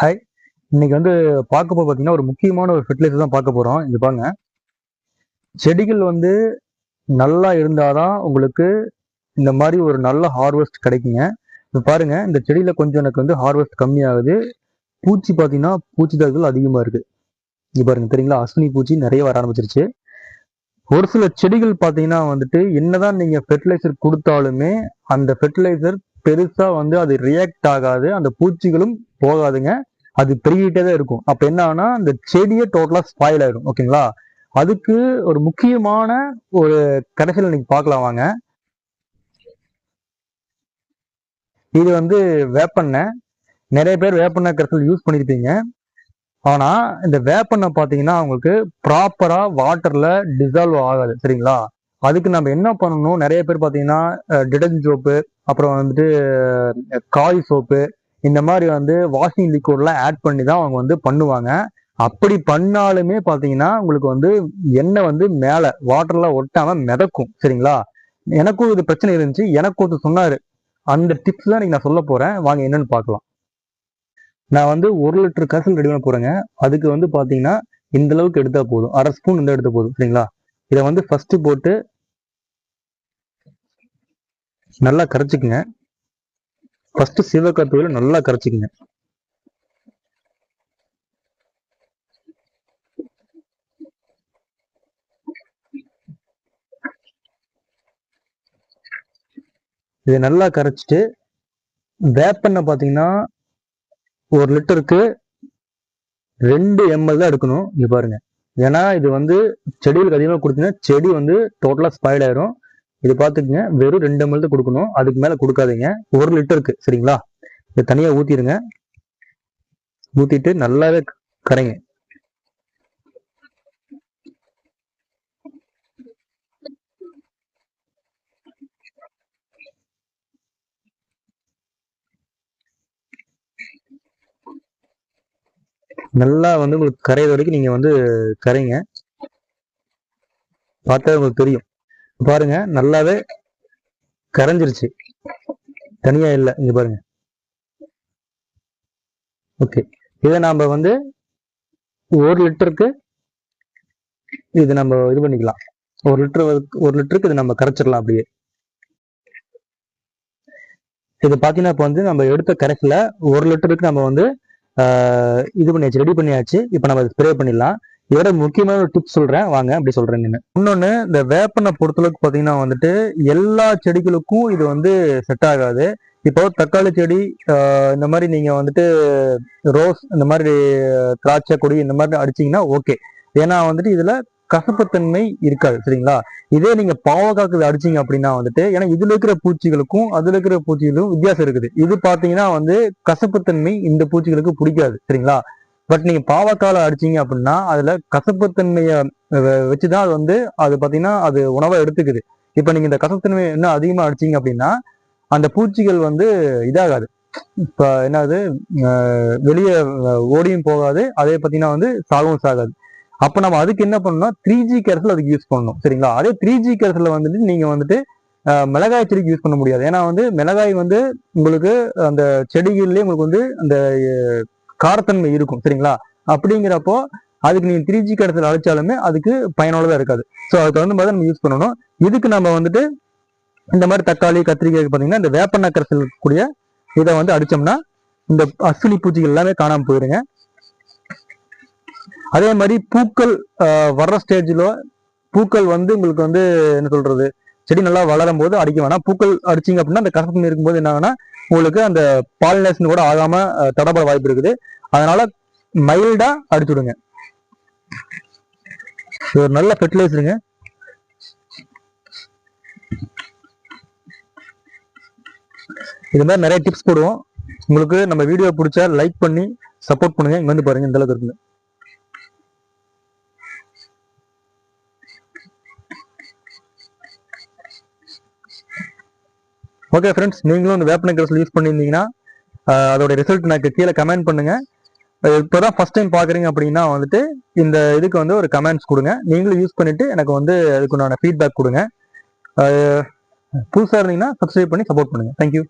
Hi. இன்னைக்கு பார்க்க போது பார்த்தீங்கன்னா, ஒரு முக்கியமான ஒரு ஃபெர்டிலைசர் தான் பார்க்க போறோம். இங்க பாருங்க. செடிகள் நல்லா இருந்தா தான் உங்களுக்கு இந்த மாரி ஒரு நல்ல ஹார்வெஸ்ட் கிடைக்குங்க. இப்ப பாருங்க, இந்த செடியில கொஞ்சம் எனக்கு ஹார்வெஸ்ட் கம்மியாகுது. பூச்சி பார்த்தீங்கன்னா, பூச்சி தாக்குதல் அதிகமா இருக்கு. இங்க பாருங்க தெரியுங்களா? அஸ்வினி பூச்சி நெறைய வர ஆரம்பிச்சிருச்சு. ஒரு சில செடிகள் பார்த்தீங்கன்னா என்னதான் நீங்க ஃபெர்டிலைசர் குடுத்தாலுமே, அந்த ஃபெர்டிலைசர் பெருசா அது ரியாக்ட் ஆகாது. அந்த பூச்சிகளும் போகாதுங்க. அது பெருகிட்டே தான் இருக்கும். அப்ப என்ன ஆகும்னா, அந்த செடியே டோட்டலா ஸ்பாயில் ஆயிடும். ஓகேங்களா? அதுக்கு ஒரு முக்கியமான ஒரு கரைசல் இன்னைக்கு பார்க்கலாம் வாங்க. இது வேப்பெண்ணெய். நிறைய பேர் வேப்பெண்ணெய் கரைசல் யூஸ் பண்ணியிருப்பீங்க. ஆனா இந்த வேப்பெண்ணெய் பார்த்தீங்கன்னா, உங்களுக்கு ப்ராப்பரா வாட்டர்ல டிசால்வ் ஆகாது. சரிங்களா? அதுக்கு நம்ம என்ன பண்ணணும், நிறைய பேர் பார்த்தீங்கன்னா, டிடர்ஜென்ட் சோப்பு, அப்புறம் காய் சோப்பு, இந்த மாதிரி வாஷிங் லிக்விட்லாம் ஆட் பண்ணி தான் அவங்க பண்ணுவாங்க. அப்படி பண்ணாலுமே பார்த்தீங்கன்னா, உங்களுக்கு எண்ணெய் மேல வாட்டர்ல ஒட்டாம மிதக்கும். சரிங்களா? எனக்கும் இது பிரச்சனை இருந்துச்சு. எனக்கு ஒருத்தர் சொன்னாரு. அந்த டிப்ஸ் தான் நான் சொல்ல போறேன். வாங்க என்னன்னு பார்க்கலாம். நான் 1 லிட்டர் கரைசல் ரெடி பண்ண போறேங்க. அதுக்கு பார்த்தீங்கன்னா, இந்த அளவுக்கு எடுத்தா போதும். 1/2 ஸ்பூன் எடுத்தா போதும். சரிங்களா? இதை ஃபர்ஸ்ட் போட்டு நல்லா கரைச்சிக்குங்க. ஃபர்ஸ்ட் சிவக்காத்தூளை நல்லா கரைச்சிக்குங்க. இதை நல்லா கரைச்சிட்டு வேப்பெண்ணெய் பார்த்தீங்கன்னா 1 லிட்டருக்கு 2 ml தான் எடுக்கணும். இங்க பாருங்க. ஏன்னா இது செடிகளுக்கு அதிகமாக கொடுத்தீங்கன்னா செடி டோட்டலா ஸ்பாயில் ஆயிரும். இது பார்த்துக்குங்க. வெறும் 2 ml தான் கொடுக்கணும். அதுக்கு மேல கொடுக்காதீங்க. 1 லிட்டருக்கு. சரிங்களா? இதை தனியா ஊத்திடுங்க. ஊத்திட்டு நல்லாவே கரைங்க. நல்லா உங்களுக்கு கரையிற வரைக்கும் நீங்க கரைங்க. பார்த்தா உங்களுக்கு தெரியும். பாருங்க நல்லாவே கரைஞ்சிருச்சு. தனியா இல்லை. இங்க பாருங்க. ஓகே. இதை நாம 1 லிட்டருக்கு இது நம்ம இது பண்ணிக்கலாம். 1 லிட்டருக்கு இது நம்ம கரைச்சிடலாம் அப்படியே. இது பாத்தீங்கன்னா இப்ப நம்ம எடுத்த கரைசல 1 லிட்டருக்கு நம்ம இது பண்ணியாச்சு, ரெடி பண்ணியாச்சு. இப்ப நம்ம ஸ்ப்ரே பண்ணிடலாம். இதோட முக்கியமான ஒரு டிப்ஸ் சொல்றேன் வாங்க. அப்படி சொல்றேன். இன்னொன்னு, இந்த வேப்பெண்ணெய் பொறுத்தளவுக்கு பாத்தீங்கன்னா எல்லா செடிகளுக்கும் இது செட் ஆகாது. இப்போ தக்காளி செடி, இந்த மாதிரி நீங்க ரோஸ், இந்த மாதிரி திராட்சை கொடி, இந்த மாதிரி அடிச்சீங்கன்னா ஓகே. ஏன்னா இதுல கசப்புத்தன்மை இருக்காது. சரிங்களா? இதே நீங்க பாவக்காக்கு அடிச்சீங்க அப்படின்னா ஏன்னா இதுல இருக்கிற பூச்சிகளுக்கும் அதுல இருக்கிற பூச்சிகளுக்கும் வித்தியாசம் இருக்குது. இது பாத்தீங்கன்னா கசப்புத்தன்மை இந்த பூச்சிகளுக்கு பிடிக்காது. சரிங்களா? பட் நீங்க பாவக்கால அடிச்சீங்க அப்படின்னா அதுல கசப்புத்தன்மைய வச்சுதான் அது பாத்தீங்கன்னா அது உணவா எடுத்துக்குது. இப்ப நீங்க இந்த கசப்புத்தன்மை என்ன அதிகமா அடிச்சீங்க அப்படின்னா அந்த பூச்சிகள் இதாகாது. இப்ப என்னது, வெளியே ஓடியும் போகாது. அதே பாத்தீங்கன்னா சாகவும் சாகாது. அப்ப நம்ம அதுக்கு என்ன பண்ணணும்னா 3G கரைசல் அதுக்கு யூஸ் பண்ணணும். சரிங்களா? அதே 3G கரைசல்ல நீங்க மிளகாய் செடிக்கு யூஸ் பண்ண முடியாது. ஏன்னா மிளகாய் உங்களுக்கு அந்த செடிகள்லயே உங்களுக்கு அந்த காரத்தன்மை இருக்கும். சரிங்களா? அப்படிங்கிறப்போ அதுக்கு நீங்க 3G கரைசல் அழைச்சாலுமே அதுக்கு பயனுள்ளதா இருக்காது. ஸோ அதுக்கு மாதிரி நம்ம யூஸ் பண்ணணும். இதுக்கு நம்ம இந்த மாதிரி தக்காளி, கத்திரிக்காய்க்கு பாத்தீங்கன்னா இந்த வேப்பெண்ணெய் கரைசல் கூடிய இதை அடிச்சோம்னா இந்த அஸ்வினி பூச்சிகள் எல்லாமே காணாம போயிருங்க. அதே மாதிரி பூக்கள் வர்ற ஸ்டேஜ்ல பூக்கள் உங்களுக்கு என்ன சொல்றது, செடி நல்லா வளரும் போது அடிக்க வேணாம். பூக்கள் அடிச்சிங்க அப்படின்னா அந்த கசப்பு இருக்கும்போது என்ன ஆகுனா உங்களுக்கு அந்த பாலினேஷன் கூட ஆகாம தடப்பட வாய்ப்பு இருக்குது. அதனால மைல்டா அடிச்சுடுங்க. ஒரு நல்ல ஃபெர்டிலைசருங்க. இது மாதிரி நிறைய டிப்ஸ் போடுவோம். உங்களுக்கு நம்ம வீடியோ பிடிச்சா லைக் பண்ணி சப்போர்ட் பண்ணுங்க. இங்க பாருங்க இந்த அளவுக்கு இருக்குங்க. ஓகே ஃப்ரெண்ட்ஸ், நீங்களும் இந்த வேப்பெண்ணெய் கரைசல் யூஸ் பண்ணியிருந்தீங்கன்னா அதோட ரிசல்ட் எனக்கு கீழே கமெண்ட் பண்ணுங்க. இப்போதான் ஃபர்ஸ்ட் டைம் பாக்குறீங்க அப்படின்னா இந்த இதுக்கு ஒரு கமெண்ட்ஸ் கொடுங்க. நீங்களும் யூஸ் பண்ணிட்டு எனக்கு அதுக்குண்டான ஃபீட்பேக் கொடுங்க. புதுசாக இருந்தீங்கன்னா சப்ஸ்கிரைப் பண்ணி சப்போர்ட் பண்ணுங்க. தேங்க்யூ.